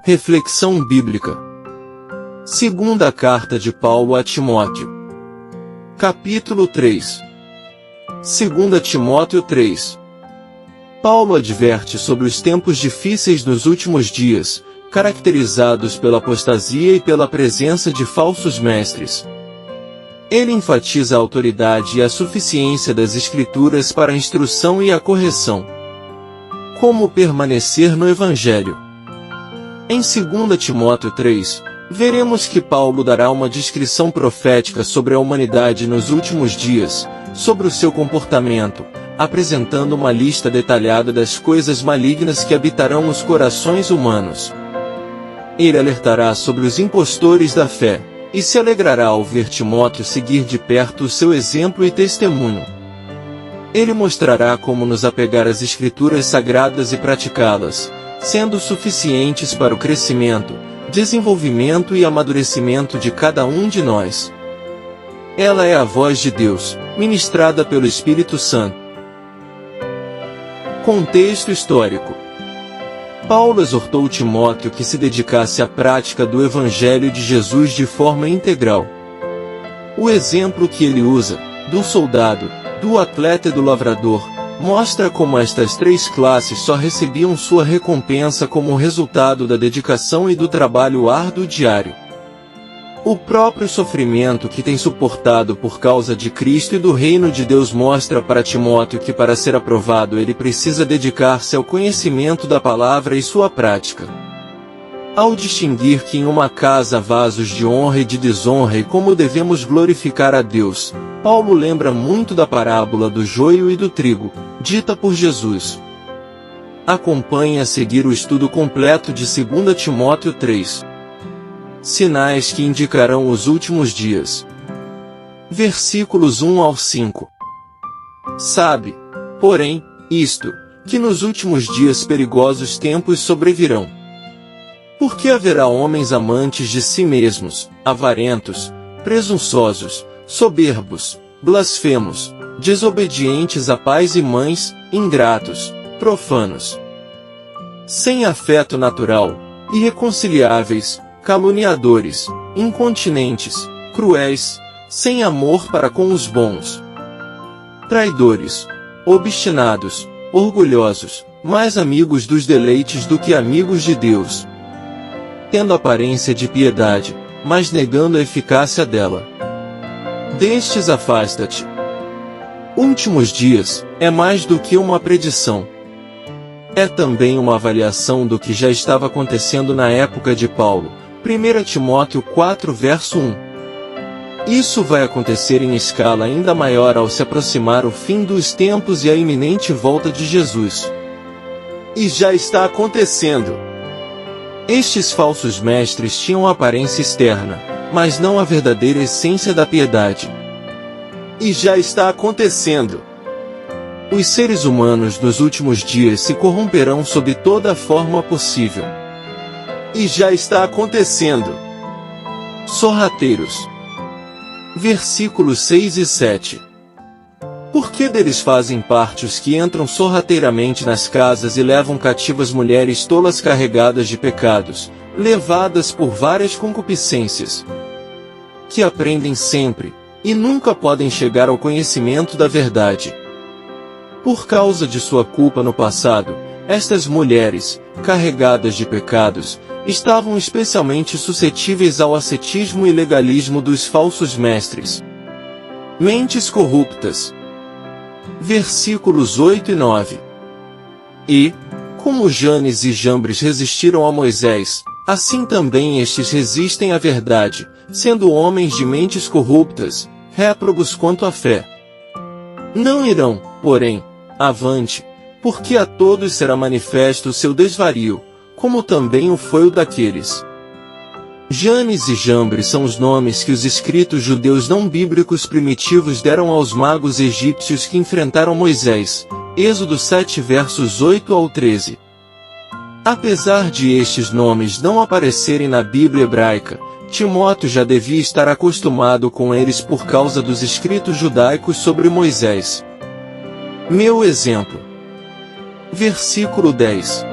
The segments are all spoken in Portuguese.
Reflexão bíblica. Segunda carta de Paulo a Timóteo. Capítulo 3. 2 Timóteo 3. Paulo adverte sobre os tempos difíceis nos últimos dias, caracterizados pela apostasia e pela presença de falsos mestres. Ele enfatiza a autoridade e a suficiência das Escrituras para a instrução e a correção. Como permanecer no Evangelho? Em 2 Timóteo 3, veremos que Paulo dará uma descrição profética sobre a humanidade nos últimos dias, sobre o seu comportamento, apresentando uma lista detalhada das coisas malignas que habitarão os corações humanos. Ele alertará sobre os impostores da fé, e se alegrará ao ver Timóteo seguir de perto o seu exemplo e testemunho. Ele mostrará como nos apegar às Escrituras sagradas e praticá-las, sendo suficientes para o crescimento, desenvolvimento e amadurecimento de cada um de nós. Ela é a voz de Deus, ministrada pelo Espírito Santo. Contexto histórico. Paulo exortou Timóteo que se dedicasse à prática do Evangelho de Jesus de forma integral. O exemplo que ele usa, do soldado, do atleta e do lavrador, mostra como estas três classes só recebiam sua recompensa como resultado da dedicação e do trabalho árduo diário. O próprio sofrimento que tem suportado por causa de Cristo e do reino de Deus mostra para Timóteo que para ser aprovado ele precisa dedicar-se ao conhecimento da palavra e sua prática. Ao distinguir que em uma casa há vasos de honra e de desonra e como devemos glorificar a Deus, Paulo lembra muito da parábola do joio e do trigo, dita por Jesus. Acompanhe a seguir o estudo completo de 2 Timóteo 3. Sinais que indicarão os últimos dias. Versículos 1 ao 5. Sabe, porém, isto, que nos últimos dias perigosos tempos sobrevirão. Porque haverá homens amantes de si mesmos, avarentos, presunçosos, soberbos, blasfemos, desobedientes a pais e mães, ingratos, profanos, sem afeto natural, irreconciliáveis, caluniadores, incontinentes, cruéis, sem amor para com os bons, traidores, obstinados, orgulhosos, mais amigos dos deleites do que amigos de Deus, tendo aparência de piedade, mas negando a eficácia dela. Destes afasta-te. Últimos dias, é mais do que uma predição. É também uma avaliação do que já estava acontecendo na época de Paulo, 1 Timóteo 4 verso 1. Isso vai acontecer em escala ainda maior ao se aproximar o fim dos tempos e a iminente volta de Jesus. E já está acontecendo. Estes falsos mestres tinham aparência externa, mas não a verdadeira essência da piedade. E já está acontecendo. Os seres humanos nos últimos dias se corromperão sob toda a forma possível. E já está acontecendo. Sorrateiros. Versículos 6 e 7. Porque deles fazem parte os que entram sorrateiramente nas casas e levam cativas mulheres tolas carregadas de pecados, levadas por várias concupiscências, que aprendem sempre, e nunca podem chegar ao conhecimento da verdade. Por causa de sua culpa no passado, estas mulheres, carregadas de pecados, estavam especialmente suscetíveis ao ascetismo e legalismo dos falsos mestres. Mentes corruptas. Versículos 8 e 9. E, como Janes e Jambres resistiram a Moisés, assim também estes resistem à verdade, sendo homens de mentes corruptas, réprobos quanto à fé. Não irão, porém, avante, porque a todos será manifesto o seu desvario, como também o foi o daqueles. Janes e Jambres são os nomes que os escritos judeus não bíblicos primitivos deram aos magos egípcios que enfrentaram Moisés, Êxodo 7 versos 8 ao 13. Apesar de estes nomes não aparecerem na Bíblia hebraica, Timóteo já devia estar acostumado com eles por causa dos escritos judaicos sobre Moisés. Meu exemplo. Versículo 10.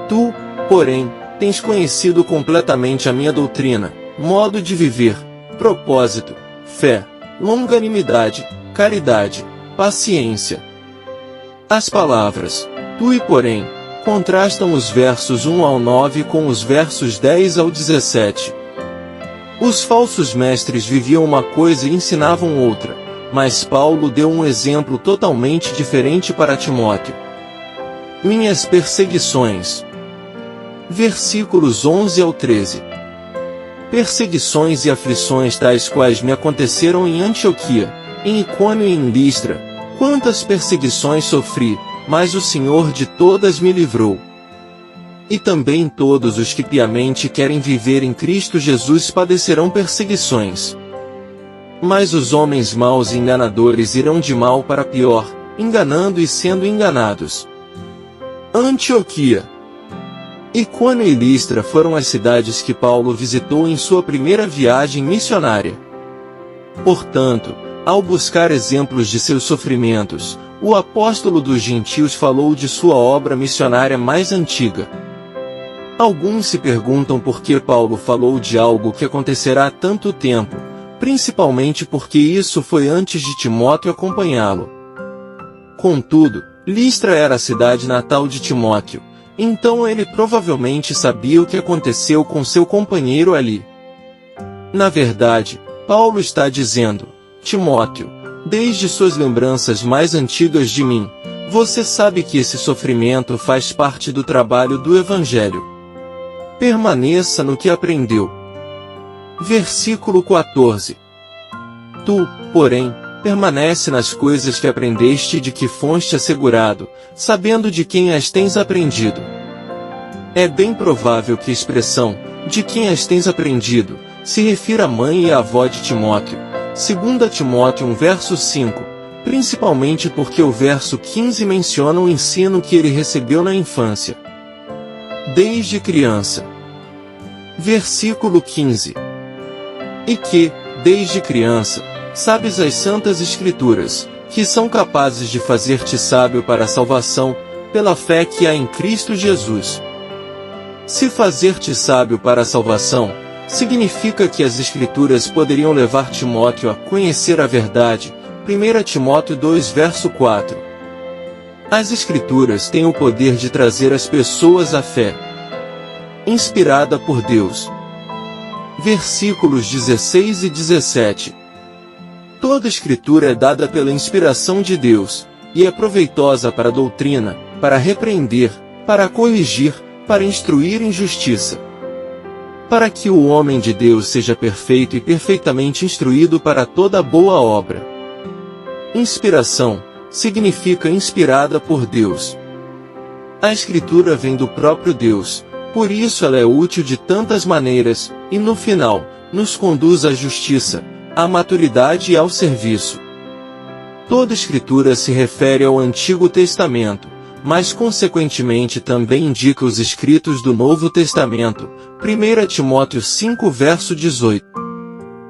Tu, porém, tens conhecido completamente a minha doutrina, modo de viver, propósito, fé, longanimidade, caridade, paciência. As palavras, tu e porém, contrastam os versos 1 ao 9 com os versos 10 ao 17. Os falsos mestres viviam uma coisa e ensinavam outra, mas Paulo deu um exemplo totalmente diferente para Timóteo. Minhas perseguições. Versículos 11 ao 13. Perseguições e aflições tais quais me aconteceram em Antioquia, em Icônio e em Listra, quantas perseguições sofri, mas o Senhor de todas me livrou. E também todos os que piamente querem viver em Cristo Jesus padecerão perseguições. Mas os homens maus e enganadores irão de mal para pior, enganando e sendo enganados. Antioquia, Icônio e Listra foram as cidades que Paulo visitou em sua primeira viagem missionária. Portanto, ao buscar exemplos de seus sofrimentos, o apóstolo dos gentios falou de sua obra missionária mais antiga. Alguns se perguntam por que Paulo falou de algo que acontecerá há tanto tempo, principalmente porque isso foi antes de Timóteo acompanhá-lo. Contudo, Listra era a cidade natal de Timóteo, então ele provavelmente sabia o que aconteceu com seu companheiro ali. Na verdade, Paulo está dizendo, Timóteo, desde suas lembranças mais antigas de mim, você sabe que esse sofrimento faz parte do trabalho do Evangelho. Permaneça no que aprendeu. Versículo 14. Tu, porém, permanece nas coisas que aprendeste e de que foste assegurado, sabendo de quem as tens aprendido. É bem provável que a expressão, de quem as tens aprendido, se refira à mãe e à avó de Timóteo, 2 Timóteo 1 verso 5, principalmente porque o verso 15 menciona o ensino que ele recebeu na infância. Desde criança. Versículo 15. E que, desde criança, sabes as santas escrituras, que são capazes de fazer-te sábio para a salvação, pela fé que há em Cristo Jesus. Se fazer-te sábio para a salvação, significa que as escrituras poderiam levar Timóteo a conhecer a verdade, 1 Timóteo 2 verso 4. As escrituras têm o poder de trazer as pessoas à fé. Inspirada por Deus. Versículos 16 e 17. Toda escritura é dada pela inspiração de Deus, e é proveitosa para a doutrina, para repreender, para corrigir, para instruir em justiça. Para que o homem de Deus seja perfeito e perfeitamente instruído para toda boa obra. Inspiração significa inspirada por Deus. A escritura vem do próprio Deus, por isso ela é útil de tantas maneiras, e no final, nos conduz à justiça, à maturidade e ao serviço. Toda escritura se refere ao Antigo Testamento, mas consequentemente também indica os escritos do Novo Testamento, 1 Timóteo 5 verso 18.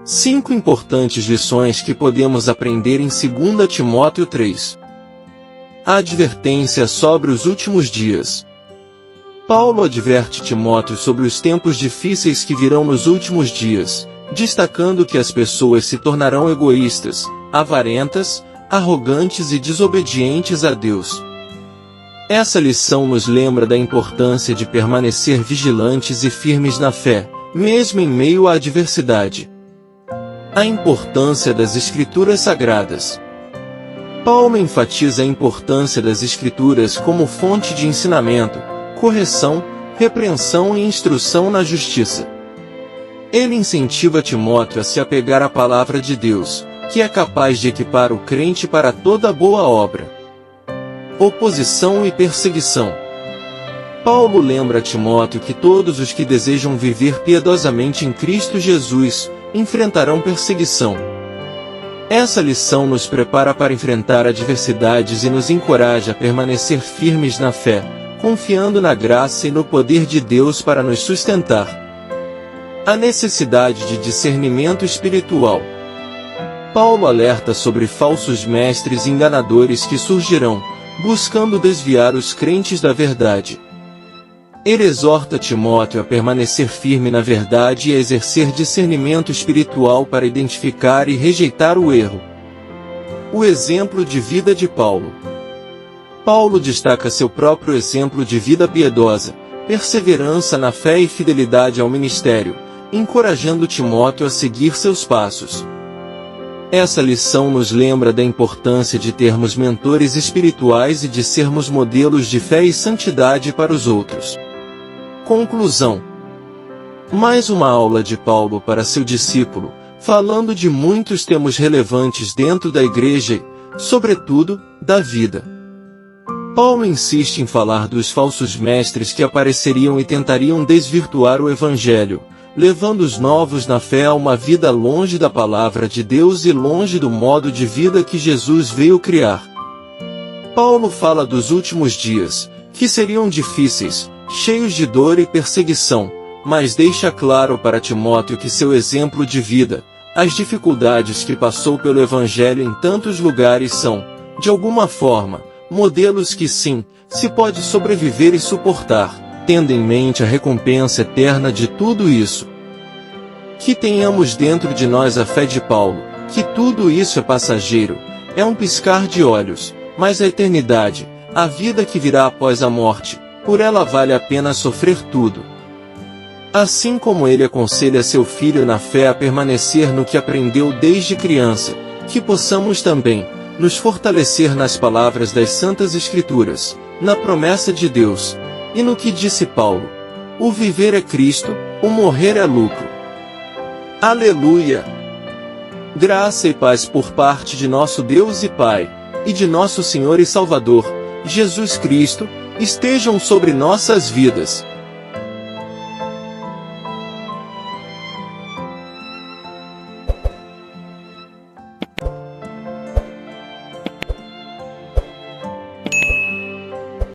5 importantes lições que podemos aprender em 2 Timóteo 3. A advertência sobre os últimos dias. Paulo adverte Timóteo sobre os tempos difíceis que virão nos últimos dias, destacando que as pessoas se tornarão egoístas, avarentas, arrogantes e desobedientes a Deus. Essa lição nos lembra da importância de permanecer vigilantes e firmes na fé, mesmo em meio à adversidade. A importância das Escrituras Sagradas. Paulo enfatiza a importância das Escrituras como fonte de ensinamento, correção, repreensão e instrução na justiça. Ele incentiva Timóteo a se apegar à palavra de Deus, que é capaz de equipar o crente para toda boa obra. Oposição e perseguição. Paulo lembra a Timóteo que todos os que desejam viver piedosamente em Cristo Jesus, enfrentarão perseguição. Essa lição nos prepara para enfrentar adversidades e nos encoraja a permanecer firmes na fé, confiando na graça e no poder de Deus para nos sustentar. A necessidade de discernimento espiritual. Paulo alerta sobre falsos mestres e enganadores que surgirão, buscando desviar os crentes da verdade. Ele exorta Timóteo a permanecer firme na verdade e a exercer discernimento espiritual para identificar e rejeitar o erro. O exemplo de vida de Paulo. Paulo destaca seu próprio exemplo de vida piedosa, perseverança na fé e fidelidade ao ministério, encorajando Timóteo a seguir seus passos. Essa lição nos lembra da importância de termos mentores espirituais e de sermos modelos de fé e santidade para os outros. Conclusão. Mais uma aula de Paulo para seu discípulo, falando de muitos temas relevantes dentro da igreja e, sobretudo, da vida. Paulo insiste em falar dos falsos mestres que apareceriam e tentariam desvirtuar o Evangelho, levando os novos na fé a uma vida longe da palavra de Deus e longe do modo de vida que Jesus veio criar. Paulo fala dos últimos dias, que seriam difíceis, cheios de dor e perseguição, mas deixa claro para Timóteo que seu exemplo de vida, as dificuldades que passou pelo Evangelho em tantos lugares são, de alguma forma, modelos que sim, se pode sobreviver e suportar, tendo em mente a recompensa eterna de tudo isso. Que tenhamos dentro de nós a fé de Paulo, que tudo isso é passageiro, é um piscar de olhos, mas a eternidade, a vida que virá após a morte, por ela vale a pena sofrer tudo. Assim como ele aconselha seu filho na fé a permanecer no que aprendeu desde criança, que possamos também nos fortalecer nas palavras das Santas Escrituras, na promessa de Deus, e no que disse Paulo: o viver é Cristo, o morrer é lucro. Aleluia! Graça e paz por parte de nosso Deus e Pai, e de nosso Senhor e Salvador, Jesus Cristo, estejam sobre nossas vidas.